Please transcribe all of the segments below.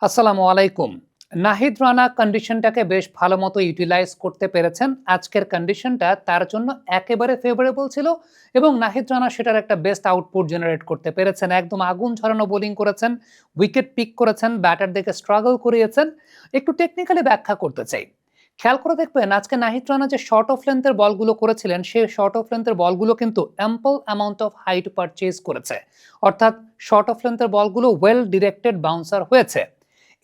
আসসালামু আলাইকুম। নাহিদ রানা কন্ডিশনটাকে বেশ ভালো মতো ইউটিলাইজ করতে পেরেছেন। আজকের কন্ডিশনটা তার জন্য একেবারে ফেভারেবল ছিল এবং নাহিদ রানা সেটার একটা বেস্ট আউটপুট জেনারেট করতে পেরেছেন। একদম আগুন ঝরানো বোলিং করেছেন, উইকেট পিক করেছেন, ব্যাটারদেরকে স্ট্রাগল করিয়েছেন। একটু টেকনিক্যালি ব্যাখ্যা করতে চাই। খেয়াল করে দেখবেন আজকে নাহিদ রানা যে শর্ট অফ লেন্থের বলগুলো করেছিলেন, সেই শর্ট অফ লেন্থের বলগুলো কিন্তু ample amount of height purchase করেছে। অর্থাৎ শর্ট অফ লেন্থের বলগুলো ওয়েল ডিরেক্টেড বাউন্সার হয়েছে।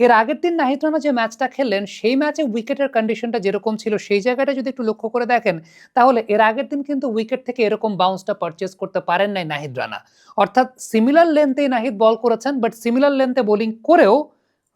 এর আগের দিন নাহিদ রানা যে ম্যাচটা খেললেন সেই ম্যাচে উইকেটের কন্ডিশনটা যেরকম ছিল সেই জায়গাটা যদি একটু লক্ষ্য করে দেখেন, তাহলে এর আগের দিন কিন্তু উইকেট থেকে এরকম বাউন্সটা পারচেজ করতে পারেন নাই নাহিদ রানা। অর্থাৎ সিমিলার লেন্থে নাহিদ বল করেছেন, বাট সিমিলার লেন্থে বোলিং করেও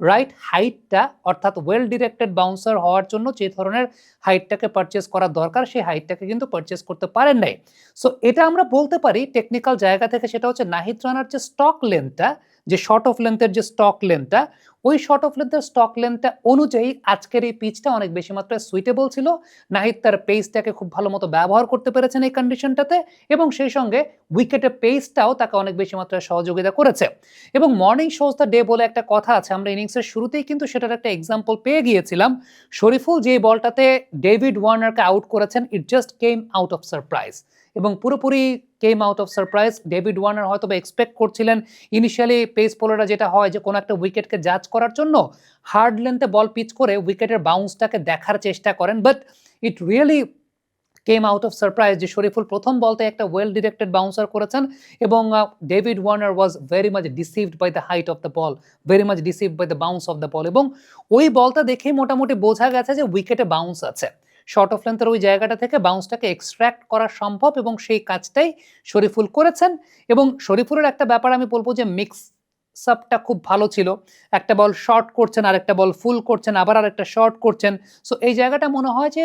রাইট হাইটটা অর্থাৎ ওয়েল ডিরেক্টেড বাউন্সার হওয়ার জন্য যে ধরনের হাইটটাকে পারচেজ করা দরকার সেই হাইটটাকে কিন্তু পারচেজ করতে পারেন নাই। সো এটা আমরা বলতে পারি টেকনিক্যাল জায়গা থেকে, সেটা হচ্ছে নাহিদ রানার যে স্টক লেন্থটা, যে শর্ট অফ লেন্থের যে স্টক লেন্থটা, ওই শর্ট অফ লেন্থের স্টক লেন্থটা অনুযায়ী আজকের এই পিচটা অনেক বেশি মাত্রায় সুইটেবল ছিল। নাহিদ তার পেসটাকে খুব ভালো মতো ব্যবহার করতে পেরেছেন এই কন্ডিশনটাতে এবং সেই সঙ্গে উইকেটের পেসটাও তাকে অনেক বেশি মাত্রায় সহযোগিতা করেছে। এবং মর্নিং শোজ দ্য ডে বলে একটা কথা আছে, আমরা ইনিংসের শুরুতেই কিন্তু সেটার একটা এক্সাম্পল পেয়ে গিয়েছিলাম। শরীফুল যে বলটাতে ডেভিড ওয়ার্নারকে আউট করেছেন, it just came out of surprise এবং পুরোপুরি came out of surprise. David Warner হয়তো এক্সপেক্ট করছিলেন ইনিশিয়ালি পেস বোলাররা যেটা হয় যে কোনো একটা উইকেটকে জাজ করার জন্য হার্ড লেন্থে বল পিচ করে উইকেটের বাউন্সটাকে দেখার চেষ্টা করেন, but it really came out of surprise যে শরীফুল প্রথম বলতে একটা ওয়েল ডিরেক্টেড বাউন্সার করেছেন এবং David Warner was very much deceived by the height of the ball, very much deceived by the bounce of the ball এবং ওই বলটা দেখেই মোটামুটি বোঝা গেছে যে উইকেটে বাউন্স আছে। শর্ট অফ লেন্থের ওই জায়গাটা থেকে বাউন্সটাকে এক্সট্র্যাক্ট করা সম্ভব এবং সেই কাজটাই শরীফুল করেছেন। এবং শরীফুলের একটা ব্যাপার আমি বলবো যে মিক্স আপটা খুব ভালো ছিল। একটা বল শর্ট করছেন, আরেকটা বল ফুল করছেন, আবার আরেকটা শর্ট করছেন। সো এই জায়গাটা মনে হয় যে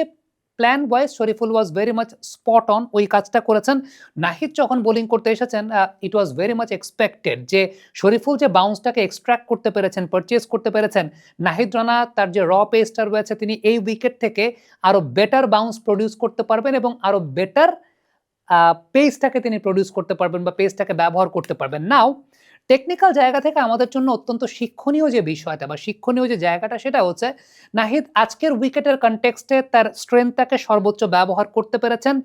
plan wise Shoriful was very much spot on, ওই কাজটা করেছেন। নাহিদ যখন বোলিং করতে এসেছেন it was very much expected যে শরীফুল যে বাউন্সটাকে এক্সট্র্যাক্ট করতে পেরেছেন, পারচেজ করতে পেরেছেন, নাহিদ রানা তার যে র পেসটা রয়েছে তিনি এই উইকেট থেকে আরো বেটার বাউন্স প্রডিউস করতে পারবেন এবং আরো বেটার পেসটাকে তিনি প্রডিউস করতে পারবেন বা পেসটাকে ব্যবহার করতে পারবেন। নাও টেকনিক্যাল জায়গা থেকে আমাদের জন্য অত্যন্ত শিক্ষণীয় যে বিষয়টা বা শিক্ষণীয় যে জায়গাটা সেটা হচ্ছে নাহিদ আজকের উইকেটের কনটেক্সটে তার স্ট্রেংথটাকে সর্বোচ্চ ব্যবহার করতে পেরেছেন।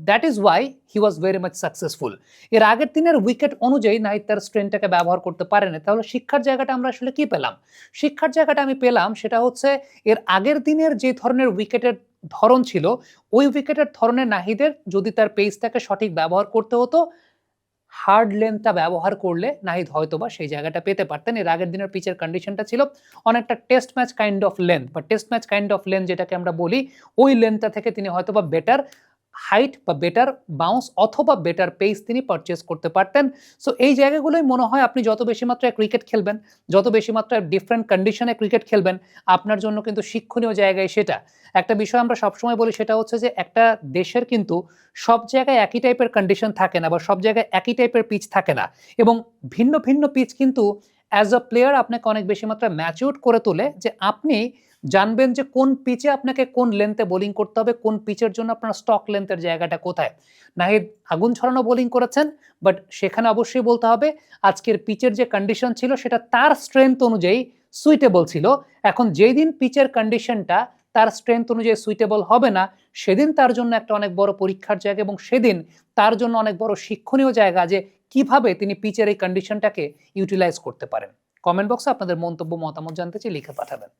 That is why he was very much successful. এর আগের দিনের উইকেট অনুযায়ী নাহিদ তার স্ট্রেংথটাকে ব্যবহার করতে পারেনি। তাহলে শিক্ষার জায়গাটা আমরা আসলে কি পেলাম? শিক্ষার জায়গাটা আমি পেলাম সেটা হচ্ছে এর আগের দিনের যে ধরনের উইকেটের ধরন ছিল, ওই উইকেটের ধরনের নাহিদের যদি তার পেসটাকে সঠিক ব্যবহার করতে হতো, হার্ড লেন্থটা ব্যবহার করলে নাহিদ হয়তোবা সেই জায়গাটা পেতে পারতেন। এর আগের দিনের পিচের কন্ডিশনটা ছিল অনেকটা test match kind of length বা test match kind of length যেটাকে আমরা বলি, ওই লেন্থটা থেকে তিনি হয়তোবা বেটার হাইট বা বেটার বাউন্স অথবা বেটার পেস তিনি পারচেজ করতে পারতেন। সো এই জায়গাগুলোই মনে হয় আপনি যত বেশি মাত্রায় ক্রিকেট খেলবেন, যত বেশি মাত্রায় ডিফারেন্ট কন্ডিশনে ক্রিকেট খেলবেন, আপনার জন্য কিন্তু শিক্ষণীয় জায়গায় সেটা। একটা বিষয় আমরা সবসময় বলি সেটা হচ্ছে যে একটা দেশের কিন্তু সব জায়গায় একই টাইপের কন্ডিশন থাকে না বা সব জায়গায় একই টাইপের পিচ থাকে না এবং ভিন্ন ভিন্ন পিচ কিন্তু অ্যাজ আ প্লেয়ার আপনাকে অনেক বেশি মাত্রায় ম্যাচিউর করে তোলে যে আপনি জানবেন যে কোন পিচে আপনাকে কোন লেন্থে বোলিং করতে হবে, কোন পিচের জন্য আপনার স্টক লেন্থের জায়গাটা কোথায়। নাহিদ আগুন ছড়ানো বোলিং করেছেন, বাট সেখানে অবশ্যই বলতে হবে আজকের পিচের যে কন্ডিশন ছিল সেটা তার স্ট্রেংথ অনুযায়ী সুইটেবল ছিল। এখন যেই দিন পিচের কন্ডিশনটা তার স্ট্রেংথ অনুযায়ী সুইটেবল হবে না, সেদিন তার জন্য একটা অনেক বড় পরীক্ষার জায়গা এবং সেদিন তার জন্য অনেক বড় শিক্ষণীয় জায়গা যে কিভাবে তিনি পিচের এই কন্ডিশনটাকে ইউটিলাইজ করতে পারেন। কমেন্ট বক্সে আপনাদের মন্তব্য মতামত জানতে চাই, লিখে পাঠাবেন।